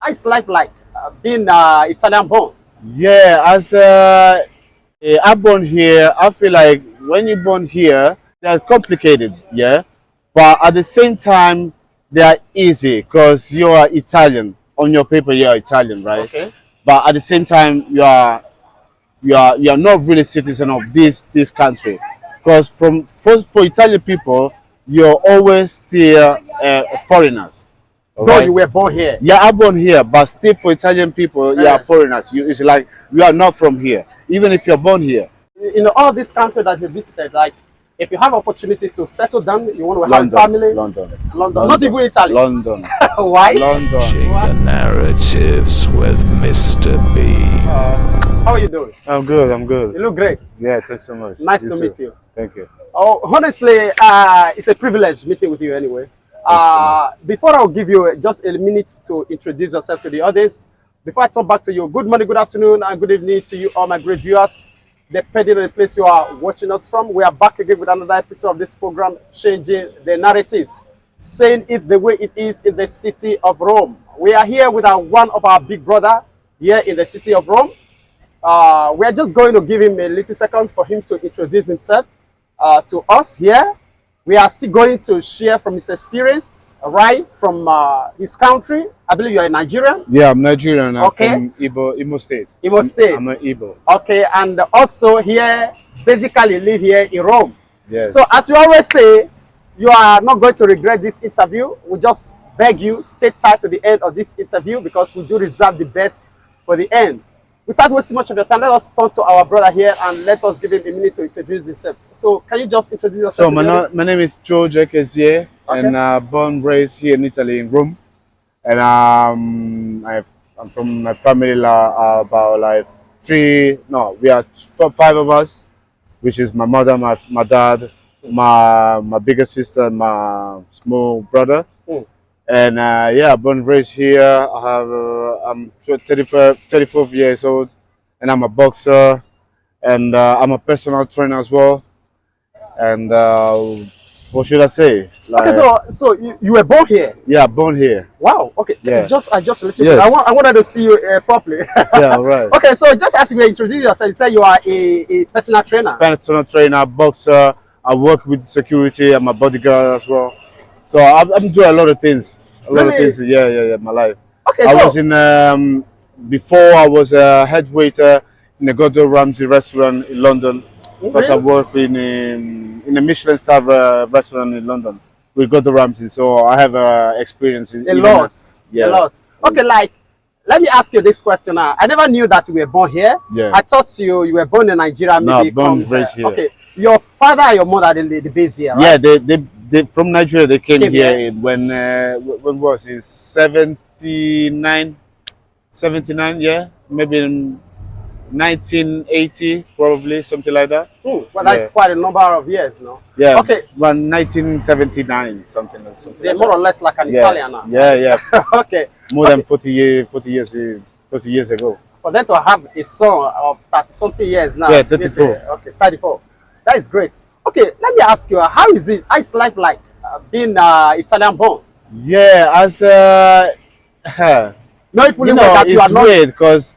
How's life like being Italian born? Yeah, as I'm born here, I feel like when you're born here, they're complicated, yeah, but at the same time, they are easy because you are Italian. On your paper, you are Italian, right? Okay. But at the same time, you are not really citizen of this country, because for Italian people, you're always still foreigners. Though Right? you were born here. Yeah, I'm born here, but still for Italian people, you are foreigners. It's like you are not from here, even if you're born here. In all these countries that you visited, like if you have opportunity to settle down, you want to have a London, family. London, London, not even Italy. London, Why? London. Changing the narratives with Mr. B. How are you doing? I'm good. I'm good. You look great. Yeah, thanks so much. Nice You to too. meet you. Thank you. Oh, honestly, it's a privilege meeting with you anyway. Before I'll give you just a minute to introduce yourself to the audience, before I turn back to you, good morning, good afternoon, and good evening to you all my great viewers, depending on the place you are watching us from. We are back again with another episode of this program, Changing the Narratives, saying it the way it is in the city of Rome. We are here with one of our big brother here in the city of Rome. We are just going to give him a little second for him to introduce himself to us here. We are still going to share from his experience, right, from his country. I believe you are a Nigerian. Yeah, I'm Nigerian. I'm Okay. from Imo State. Imo State. I'm an Igbo. Okay, and also here, basically live here in Rome. Yes. So as we always say, you are not going to regret this interview. We just beg you, stay tight to the end of this interview because we do reserve the best for the end. Without wasting much of your time, let us turn to our brother here and let us give him a minute to introduce himself. So can you just introduce yourself? So my name is George Ekezie, and born raised here in Italy in Rome, and I'm from my family about like we are five of us, which is my mother, my dad, my bigger sister, and my small brother. And yeah, born raised here. I'm 34 years old, and I'm a boxer, and I'm a personal trainer as well. And what should I say? Like, Okay, so you were born here. yeah, born here. Wow. Okay. Yeah. I just a little Yes. bit. I wanted to see you properly. Yeah, right. Okay, so just as you introduce yourself, you say you are a personal trainer. Personal trainer, boxer. I work with security. I'm a bodyguard as well. So I'm doing a lot of things. Yeah. My life. Okay, I so was in before I was a head waiter in a Gordon Ramsay restaurant in London. Because I work in a Michelin star restaurant in London with Gordon Ramsay, so I have experience in a lot. Yeah. A lot. Okay, like let me ask you this question now. I never knew that you were born here. Yeah. I thought you were born in Nigeria. No, Maybe born raised here. Okay, your father and your mother the base here, right? Yeah, they from Nigeria. They came here here. when was it? 79, yeah, maybe in 1980, probably something like that. Well, that's quite a number of years now. Yeah. Okay. Around 1979, something. They're more or less like an Italian now. Yeah. Okay. More than 40 years ago. For them to have a son of 30-something years now. Yeah, 34. Okay, 34. That is great. Okay, let me ask you, how is life like being Italian born? Yeah, as No, if you know that you are it's not. weird because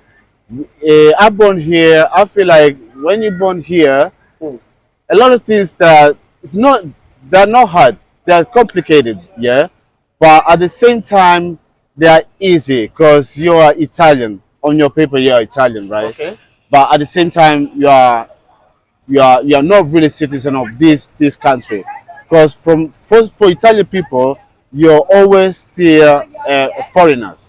I'm born here. I feel like when you're born here, a lot of things they're not hard. They're complicated, yeah. But at the same time, they are easy because you are Italian. On your paper, you are Italian, right? Okay. But at the same time, you are not really citizen of this country, because for Italian people, you're always still foreigners.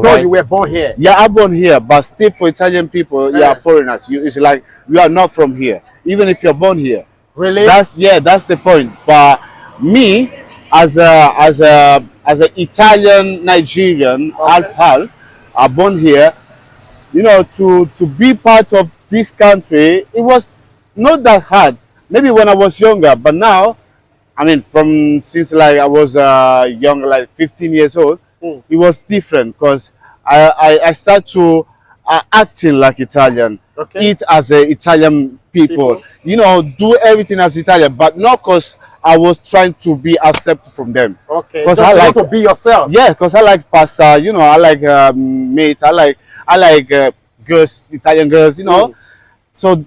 Though you were born here. Yeah, I'm born here, but still for Italian people, you are foreigners. It's like you are not from here, even if you're born here. Really? That's the point. But me, as a Italian-Nigerian, half, I'm born here. You know, to be part of this country, it was not that hard. Maybe when I was younger, but now, I mean, since like I was younger, like 15 years old, it was different because I started to acting like Italian, eat as a Italian people. You know, do everything as Italian, but not because I was trying to be accepted from them. Okay. Because Just I want like, to be yourself. yeah, because I like pasta, you know, I like meat, I like girls, Italian girls, you know. So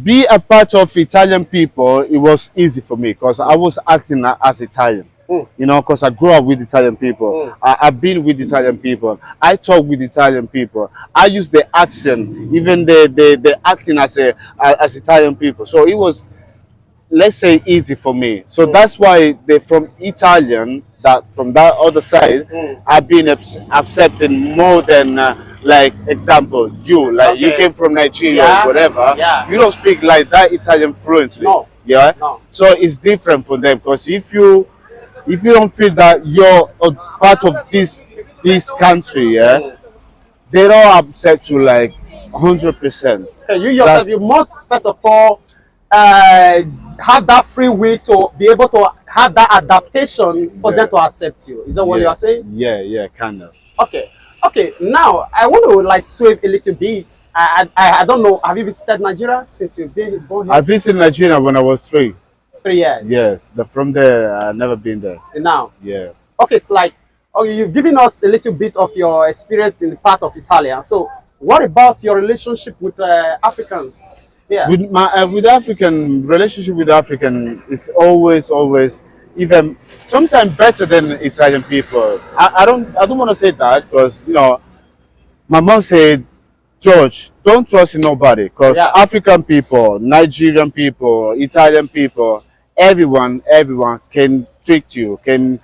be a part of Italian people, it was easy for me because I was acting as Italian. You know, because I grew up with Italian people. I've been with Italian people. I talk with Italian people. I use the accent, even the acting as Italian people. So it was, let's say, easy for me. So that's why they from Italian, that from that other side, I've been accepted more than like example you, like you Okay. came from Nigeria Yeah. or whatever. Yeah. You don't speak like that Italian fluently. No. Yeah. No. So it's different for them because if you don't feel that you're a part of this country, yeah, they don't accept you like 100%. Okay, you yourself, you must first of all have that free will to be able to have that adaptation for them to accept you. Is that what you are saying? Yeah, kind of. Okay. Okay, now I want to like swerve a little bit. I don't know. Have you visited Nigeria since you've been born here? I visited Nigeria when I was 3. 3 years. Yes, from there I've never been there. And now. Yeah. Okay, it's like, okay, you've given us a little bit of your experience in the part of Italian. So, what about your relationship with Africans? Yeah. With African relationship with African is always even sometimes better than Italian people. I don't want to say that because you know my mom said, George, don't trust in nobody because African people, Nigerian people, Italian people, everyone can trick you, can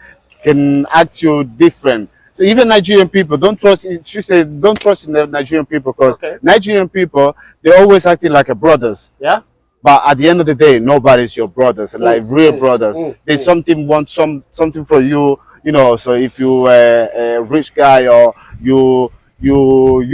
act you different. So even Nigerian people don't trust. She said, don't trust in the Nigerian people because Nigerian people they always acting like a brothers. Yeah. But at the end of the day, nobody's your brothers, like real brothers. There's something for you, you know. So if you a rich guy or you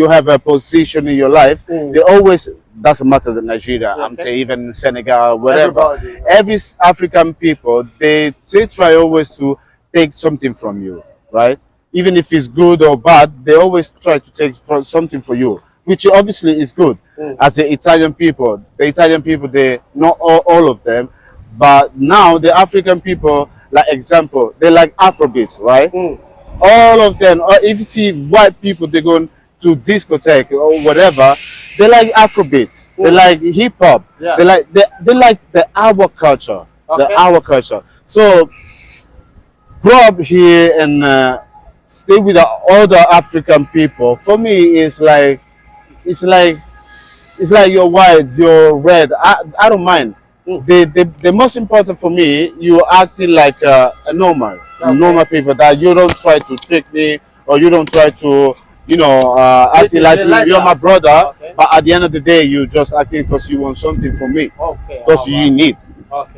have a position in your life, they always doesn't matter the Nigeria. I'm saying even Senegal, whatever. Every African people they try always to take something from you, right? Even if it's good or bad, they always try to take something for you, which obviously is good. As the Italian people, they not all of them, but now the African people, like example, they like Afrobeats, right? All of them. Or if you see white people, they go to discotheque or whatever, they like Afrobeats, they like hip hop, they like the our culture, our culture. So grow up here and stay with the other African people. For me, it's like you're white, you're red. I don't mind. The most important for me, you acting like a normal people that you don't try to trick me or you don't try to, you know, acting like you're my brother. But at the end of the day, you just acting because you want something from me. Because you need.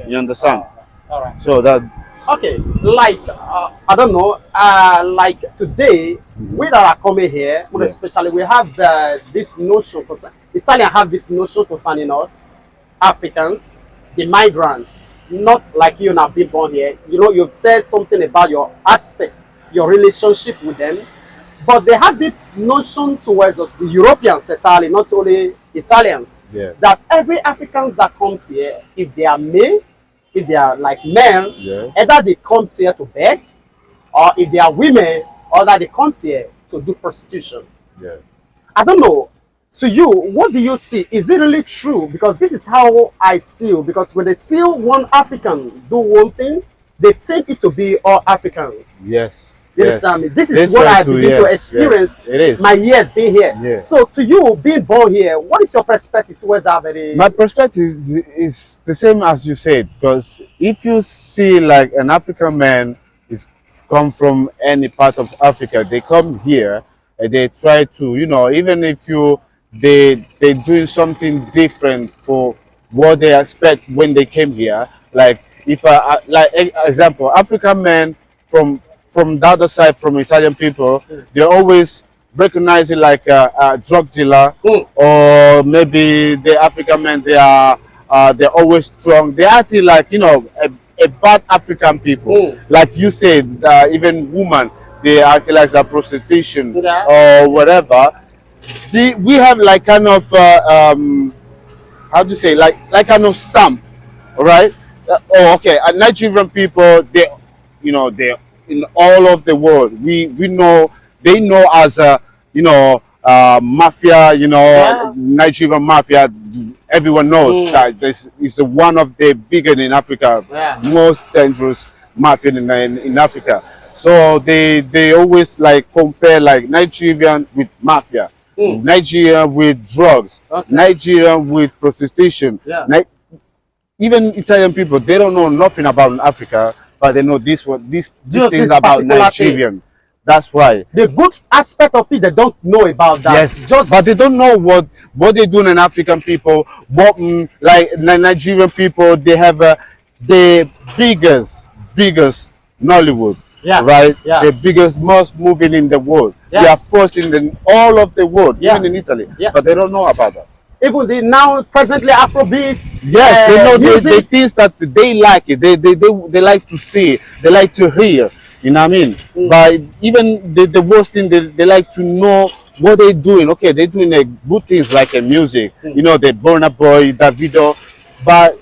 You understand? All right. So that. Okay, like I don't know, like today we that are coming here, especially we have this notion. Italian have this notion concerning us, Africans, the migrants, not like you now being born here. You know, you've said something about your aspect, your relationship with them, but they have this notion towards us, the Europeans, entirely, not only Italians, that every Africans that comes here, if they are male, if they are like men, either they come here to beg, or if they are women, or that they come here to do prostitution. I don't know. To you, what do you see? Is it really true? Because this is how I see it. Because when they see one African do one thing, they take it to be all Africans. Yes. You understand me? This is what I begin to experience my years being here. So to you, being born here, what is your perspective towards that very... My perspective is the same as you said, because if you see like an African man is come from any part of Africa, they come here and they try to, you know, even if they doing something different for what they expect when they came here. Like if like example, African men from the other side, from Italian people, they always recognize it like a drug dealer, or maybe the African men, they're always strong. They acting like, you know, a bad African people. Like you said, even women, they act like a prostitution or whatever. We have like kind of how do you say, like kind of stamp, all right? Oh, okay. Nigerian people, they, they in all of the world. We know they know as a, mafia. Yeah. Nigerian mafia. Everyone knows Mm. that this is one of the biggest in Africa, Yeah. most dangerous mafia in Africa. So they always like compare like Nigerian with mafia, Mm. Nigeria with drugs, Okay. Nigeria with prostitution. Yeah. Even Italian people, they don't know nothing about Africa, but they know these Just things this about particular thing. Nigerian. That's why. The good aspect of it, they don't know about that. Yes, Just but they don't know what they do in African people. What like Nigerian people, they have the biggest Nollywood. Yeah, Right. yeah. The biggest most moving in the world. Yeah. We are first in all of the world, Yeah. even in Italy. Yeah. But they don't know about that. even the now presently Afrobeats. Yes, they know the music. things that they like it. They like to see. They like to hear. You know what I mean? But even the worst thing, they like to know what they're doing. Okay, they're doing good things like music. The Burna Boy, Davido. But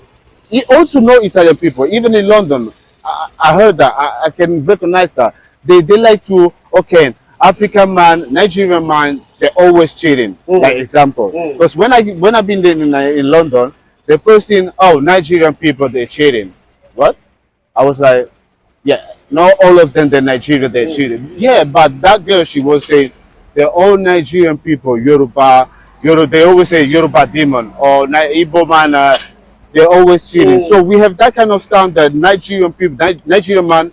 you also know Italian people. Even in London, I heard that. I can recognize that. They like to, okay, African man, Nigerian man, they're always cheating. Like example, because when I've been there in London, the first thing, oh, Nigerian people, they're cheating. What? I was like, yeah, not all of them, they're Nigerian, they're cheating. Yeah, but that girl, she was saying, they're all Nigerian people, Yoruba, they always say Yoruba demon or Igbo man, they're always cheating. So we have that kind of standard. Nigerian people, Nigerian man,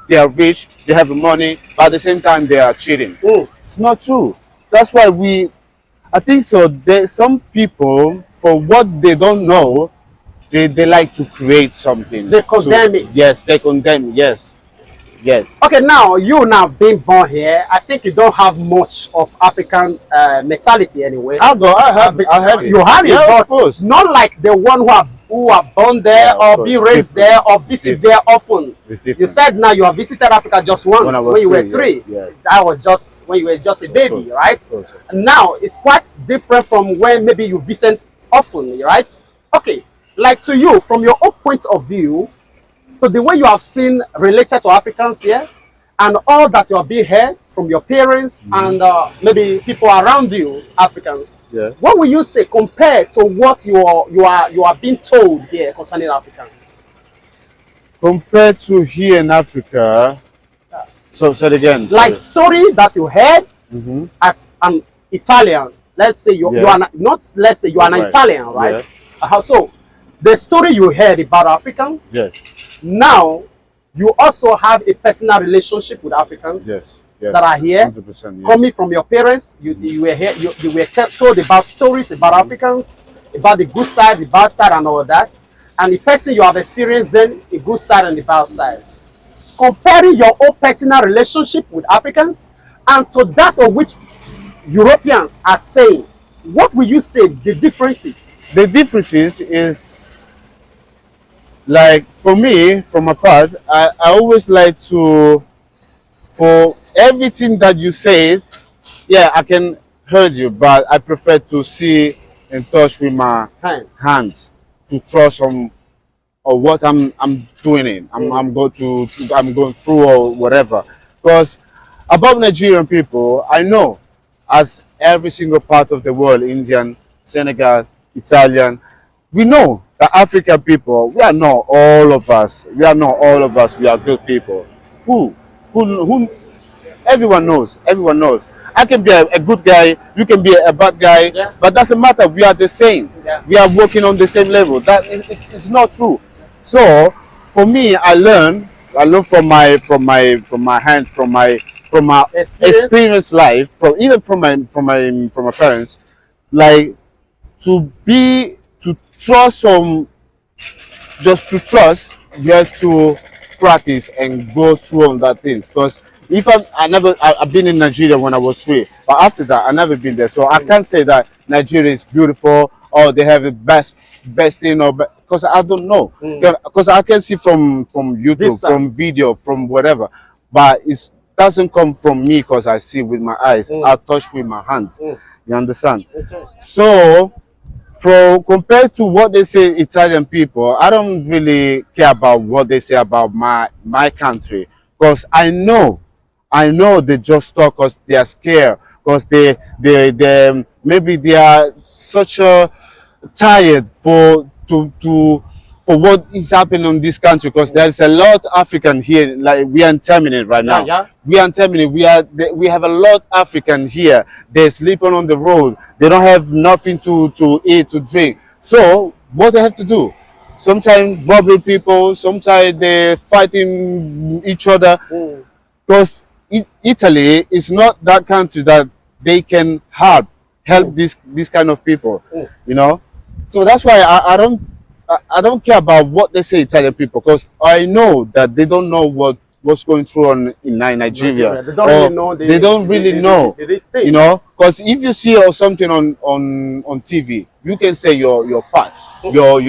they are rich, they have money, but at the same time they are cheating. It's not true. That's why I think so. There's some people, for what they don't know, they like to create something. They condemn it. Yes, they condemn. Yes, yes. Okay, now you now being born here, I think you don't have much of African mentality anyway. I have it. You have it, Yeah, but of course. not like the one who are born there Yeah, of or be course. raised there or visit there often. It's different. You said now you have visited Africa just once When I was when you were three, three. yeah. That was just when you were just a baby, course, right? of course. Now it's quite different from when maybe you visit often, right? Okay, like to you, from your own point of view, to the way you have seen related to Africans here, and all that you have been heard from your parents and maybe people around you, Africans. Yeah. What will you say compared to what you are being told here concerning Africans? Compared to here in Africa, so say it again. Like sorry. story that you heard as an Italian. Let's say you are not. Let's say you are an Right. Italian, right? Yeah. So the story you heard about Africans. Yes. Now you also have a personal relationship with Africans. Yes. Yes. That are here, 100%, yes. coming from your parents. You were here. You were told about stories about Africans, about the good side, the bad side, and all that. And the person you have experienced then, the good side and the bad side. Comparing your own personal relationship with Africans and to that of which Europeans are saying, what will you say the differences? The differences is, like, for me, from my part, I always like to, for everything that you say, yeah, I can hear you, but I prefer to see and touch with my hands to trust on or what I'm doing it. I'm going through or whatever. Because about Nigerian people, I know as every single part of the world, Indian, Senegal, Italian, we know that African people, we are not all of us. We are not all of us. We are good people. Who everyone knows. Everyone knows. I can be a good guy. You can be a bad guy. But doesn't matter. We are the same. We are working on the same level. That is not true. So for me, I learn from my hand, from my experience life, from my parents, like to trust some, just to trust, you have to practice and go through on that things. Because if I've been in Nigeria when I was 3, but after that I never been there, so I can't say that Nigeria is beautiful or they have the best thing, or because I don't know, because I can see from YouTube, from video, from whatever, but it doesn't come from me because I see with my eyes. I touch with my hands. You understand? So for compared to what they say Italian people, I don't really care about what they say about my country, because I know they just talk because they are scared, because they maybe they are such a tired for what is happening in this country, because there's a lot African here. Like we are in Terminate right Yeah, now. yeah. We are in Terminate. We have a lot African here. They're sleeping on the road. They don't have nothing to eat, to drink. So what they have to do? Sometimes robbing people. Sometimes they're fighting each other, Mm. because Italy is not that country that they can help this kind of people, Mm. you know. So that's why I don't care about what they say Italian people, because I know that they don't know what's going through in Nigeria, Nigeria. They don't really or know they don't really know, the real thing. you know. Because if you see or something on TV, you can say your part, your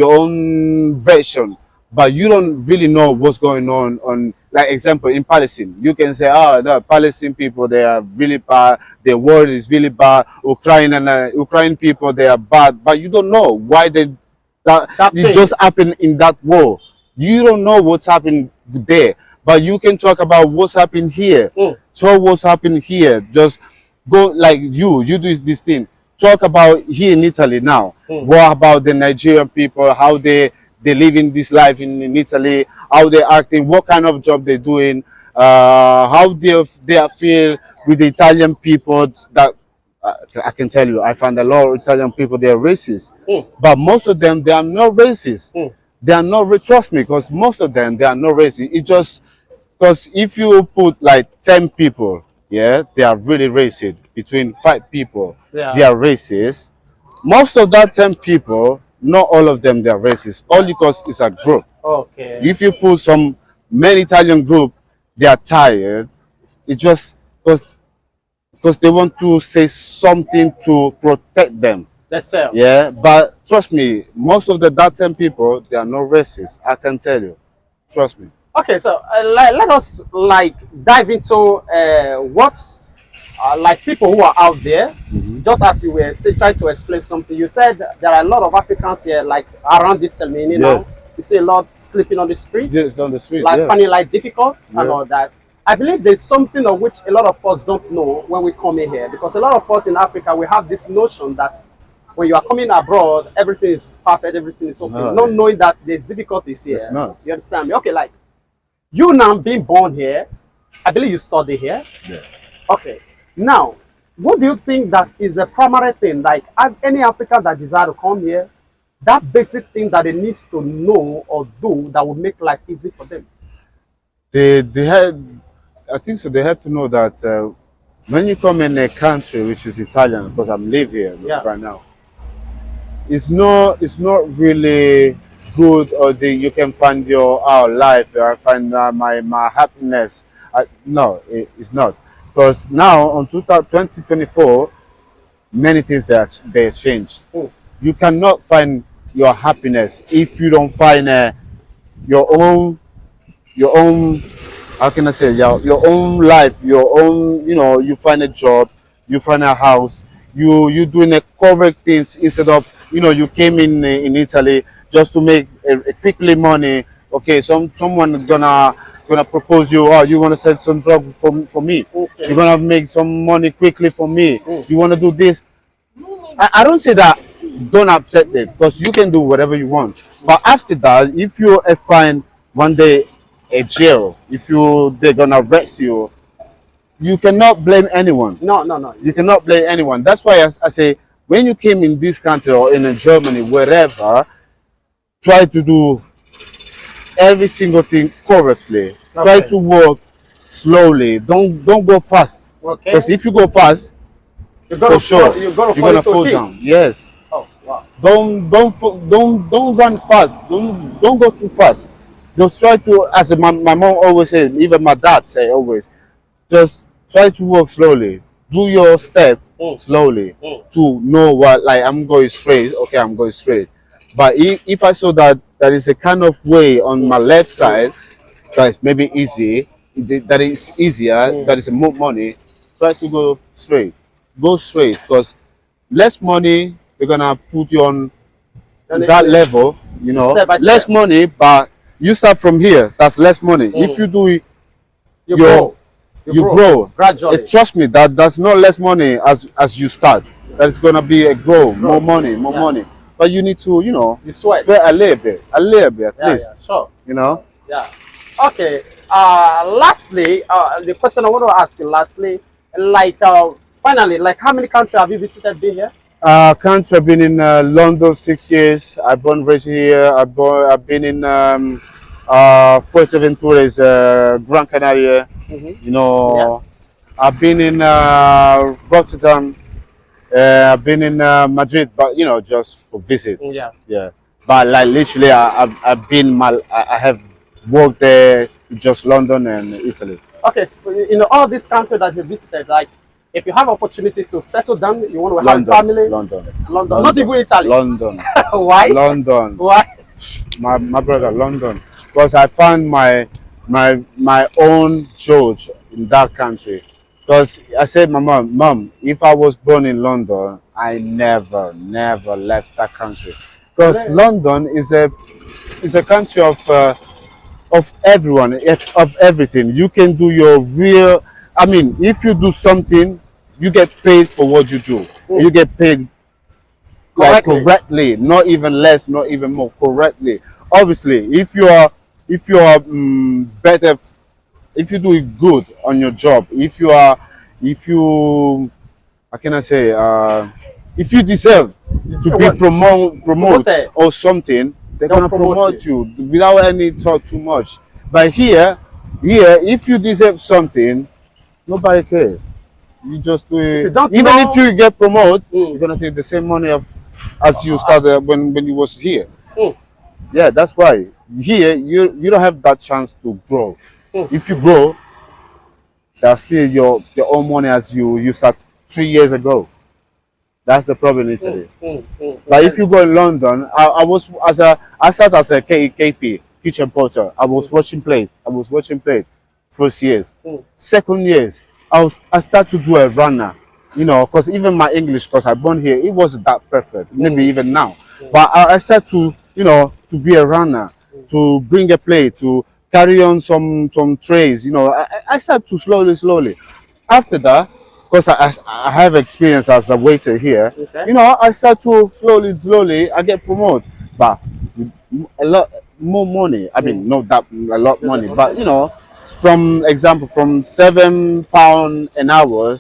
own version, but you don't really know what's going on. Like example, in Palestine, you can say, oh, the Palestinian people, they are really bad, their word is really bad. Ukraine people, they are bad, but you don't know why That it thing. just happened in that war. You don't know what's happened there, but you can talk about what's happened here. Mm. So what's happened here? Just go like you do this thing. Talk about here in Italy now. Mm. What about the Nigerian people? How they live in this life in Italy? How they acting? What kind of job they doing? How they feel with the Italian people? That I can tell you, I find a lot of Italian people, they are racist, Mm. but most of them, they are not racist. Mm. They are not, trust me, because most of them, they are not racist. It's just because if you put like 10 people, yeah, they are really racist. Between 5 people, they Yeah. are racist. Most of that 10 people, not all of them, they are racist. Only because it's a group. Okay. If you put some many Italian group, they are tired. It's just because they want to say something to protect them. Themselves. Yeah, but trust me, most of the that 10 people, they are not racist. I can tell you. Trust me. Okay, so let us like dive into what's like people who are out there. Just as you were trying to explain something, you said there are a lot of Africans here, like around this Selmini now. Yes. You see a lot sleeping on the streets, Yes, on the street, like yeah. finding life difficult and Yeah. all that. I believe there's something of which a lot of us don't know when we come in here, because a lot of us in Africa, we have this notion that when you are coming abroad, everything is perfect, everything is okay. No, Not knowing that there's difficulties here. It's not. You understand me? Okay, like you now being born here, I believe you study here. Yeah. Okay. Now, what do you think that is a primary thing? Like any African that desire to come here, that basic thing that they need to know or do that would make life easy for them. They had, I think so. They had to know that when you come in a country which is Italian, because I'm live here Yeah. right now, it's not really good, or you can find your life, I find my happiness. No, it's not, because now on 2024, many things they changed. Mm. You cannot find your happiness if you don't find your own your own how can I say, your own life, your own, you find a job, you find a house, you doing the correct things, instead of, you came in Italy just to make a quickly money. Okay, someone gonna propose you, oh, you want to sell some drug for me, Okay. you're gonna make some money quickly for me, Mm. you want to do this. I don't say that don't accept it, because you can do whatever you want. But after that, if you find one day a jail, if they're gonna arrest you, you cannot blame anyone. No, no, no. You cannot blame anyone. That's why I say, when you came in this country or in Germany, wherever, try to do every single thing correctly. Try Okay. to work slowly. Don't go fast. Okay. Because if you go fast, You're gonna for sure, fall, you're gonna you're fall gonna into fall a down. pit. Yes. Oh, wow. Don't run fast. Don't go too fast. Just try to, as my mom always said, even my dad say always, just try to walk slowly. Do your step Mm. slowly Mm. to know what, like, I'm going straight. Okay, I'm going straight. But if I saw that there is a kind of way on my left side that is maybe easy, that is easier, that is more money, try to go straight. Go straight, because less money they're gonna put you on And that it's level, you know, step by less step. money, but you start from here. That's less money. If you do it, You your grow. you grow. Gradually. Trust me, that's not less money as you start. That's gonna be a grow, more Grows. money, more Yeah. money. But you need to, you know, You sweat. a little bit at Yeah, least. yeah, sure. You know. Yeah. Okay. Lastly, the question I want to ask you, lastly, like, finally, like, how many countries have you visited, been here? Country, I've been in London 6 years. I born raised here. I've been in Fuerteventura, is Gran Canaria. You Yeah. know, I've been in Rotterdam. I've been in Madrid, but you know, just for visit. Yeah. Yeah, but like literally, I've been I have worked there, just London and Italy. Okay. So, in all these countries that you visited, like, if you have opportunity to settle down, you want to have a London, family, London, London, not even Italy. London, Why? London. Why? My brother, London, because I found my own George in that country. Because I said, my mom, if I was born in London, I never left that country. Because Really? London is a country of everyone, of everything. You can do your real. I mean, if you do something, you get paid for what you do. You get paid like Correctly. correctly, not even less, not even more, correctly. Obviously, if you are better, if you do it good on your job, if you how can I say, if you deserve to be What? promote Promoted. or something, they're They'll gonna promote promote you without any talk too much. But here, if you deserve something, nobody cares. You just do If you it. don't Even if know, you get promoted, you're mm, gonna take the same money as you us, started when you was here. mm, Yeah, that's why here you don't have that chance to grow. mm, If you grow, that's still your own money as you start 3 years ago. That's the problem in Italy. But if and, you go in London, I started as a KP kitchen porter. I was watching plate. I was watching plate. First years, second years, I start to do a runner. You know, because even my English, because I born here, it wasn't that perfect. Maybe even now, but I start to to be a runner, to bring a plate, to carry on some trays. You know, I start to slowly. After that, because I have experience as a waiter here, okay. you know, I start to slowly, I get promoted, but with a lot more money. I mean, not that a lot money, but Okay. you know, from example, from £7 an hour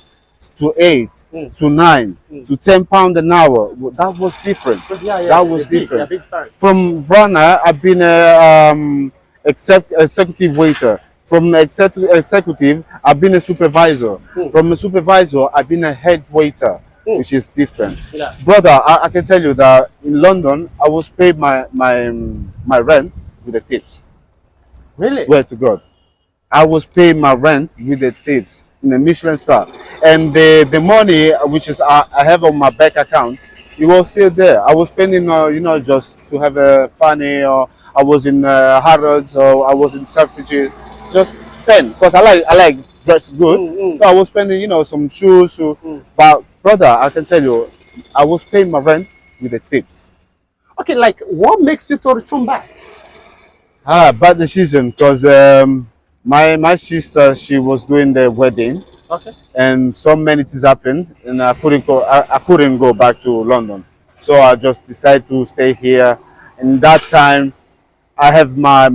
to 8 to 9 to £10 an hour. That was different. But yeah, That yeah, was yeah, different. big time. From runner, I've been a executive waiter. From executive, I've been a supervisor. From a supervisor, I've been a head waiter, which is different. Yeah. Brother, I can tell you that in London, I was paid my rent with the tips. Really? Swear to God. I was paying my rent with the tips in the Michelin star, and the money which is I have on my bank account, it was still there. I was spending, you know, just to have a funny, or I was in Harrods, or I was in Selfridges, just spend because I like dress good, so I was spending, you know, some shoes. So, but brother, I can tell you, I was paying my rent with the tips. Okay, like, what makes you to return back? Bad decision because my sister, she was doing the wedding, Okay. and so many things happened, and I couldn't go back to London, so I just decided to stay here. And that time, I have my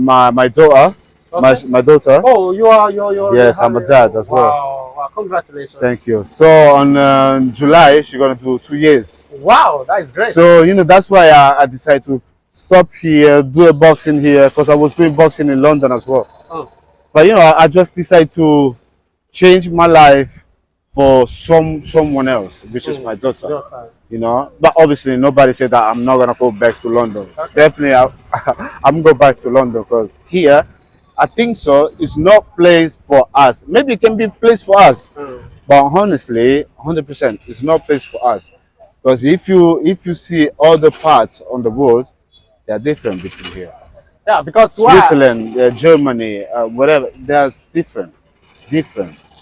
daughter, Okay. my daughter. Oh, you're Yes, I'm a having. dad Oh, as well. wow, congratulations. Thank you. So on July, she's gonna do 2 years. Wow, that is great. So you know that's why I decided to stop here, do a boxing here, because I was doing boxing in London as well. Oh, But you know, I just decided to change my life for someone else, which is my daughter. your time. You know, but obviously nobody said that I'm not gonna go back to London. Okay. Definitely, I'm gonna go back to London because here, I think so. It's not place for us. Maybe it can be place for us, but honestly, 100%, it's not place for us. Because if you see other parts on the world, they are different between here. Yeah, because why? Switzerland, Germany, whatever, they're different.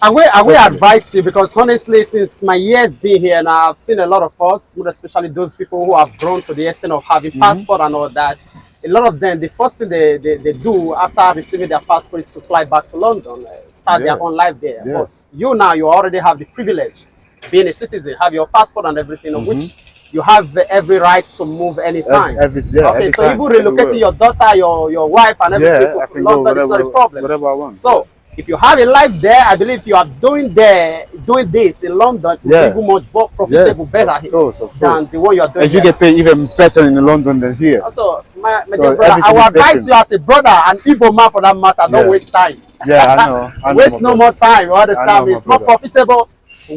I will Totally. advise you because honestly, since my years being here now, I've seen a lot of us, more especially those people who have grown to the extent of having passport and all that. A lot of them, the first thing they do after receiving their passport is to fly back to London, start Yeah. their own life there. But Yes. you now, you already have the privilege, being a citizen, have your passport and everything, of which you have every right to move anytime. Yeah, Okay, so anytime, even relocating everywhere. your daughter, your wife, and everything Yeah, I to can go London is not a problem. wherever I want. So if you have a life there, I believe you are doing this in London to Yeah. be even much more profitable, Yes, better of course. than the one you are doing And you here. get paid even better in London than here. Also, my So dear brother, I everything will is advise different. you as a brother and Igbo man for that matter, don't Yeah. waste time. Yeah, I know. I know, Waste my no brother. more time, you I understand know, me? my It's more brother. profitable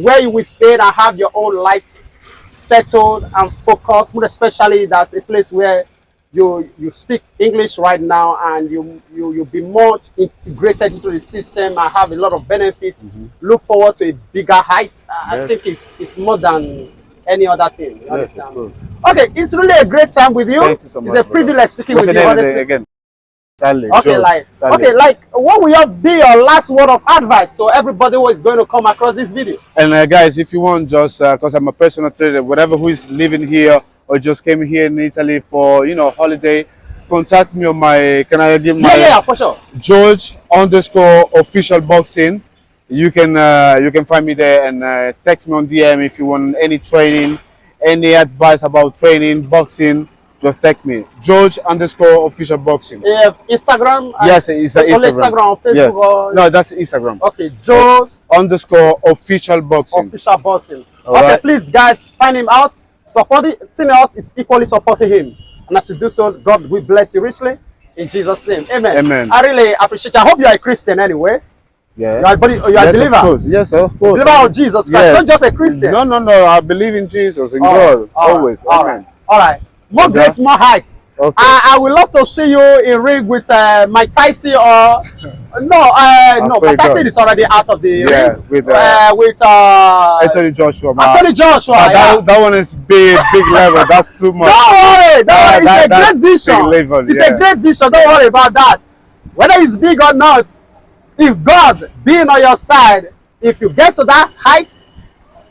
where you will stay and have your own life settled and focused, more especially that's a place where you speak English right now and you'll be more integrated into the system and have a lot of benefits. Look forward to a bigger height. I Yes. think it's more than any other thing. You Yes, of understand? course. Okay, it's really a great time with you. Thank you so It's much, a brother. privilege speaking What's with your you, name honestly. again? Stanley. Okay, George. Stanley. what will your be your last word of advice to everybody who is going to come across this video? And guys, if you want, just because I'm a personal trader, whatever who is living here or just came here in Italy for holiday, contact me on my. Can I give my Yeah, for sure. George underscore official boxing? You can find me there and text me on DM if you want any training, any advice about training boxing. Just text me George underscore official boxing. Instagram? Yes, it's Only Instagram. Instagram or Facebook? Yes. Or... No, that's Instagram. Okay, Joe Underscore official boxing. official boxing. All Okay, right. please, guys, find him out. Supporting else is equally supporting him. And as you do so, God will bless you richly. In Jesus' name. Amen. Amen. I really appreciate you. I hope you are a Christian anyway. Yeah. You are a Yes, believer. of course. Yes, of course. Believer of Jesus Christ, not just a Christian. No, no, no. I believe in Jesus, in God, always. All Amen. right. All right. More Okay. greats, more heights. Okay. I would love to see you in ring with Mike Tyson or no, no. pray Mike Tyson God. is already out of the Yeah, ring. with Anthony Anthony Joshua. Man. Joshua. That, Yeah. that one is big level. That's too much. Don't worry. Don't worry. It's a That's great vision. big level, It's yeah. a great vision. Don't worry about that. Whether it's big or not, if God being on your side, if you get to that height,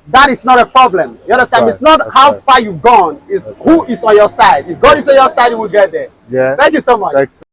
that is not a problem. You understand? right. It's not That's how right. far you've gone, it's who is on your side. If God is on your side, you will get there. Yeah. Thank you so much. Thanks.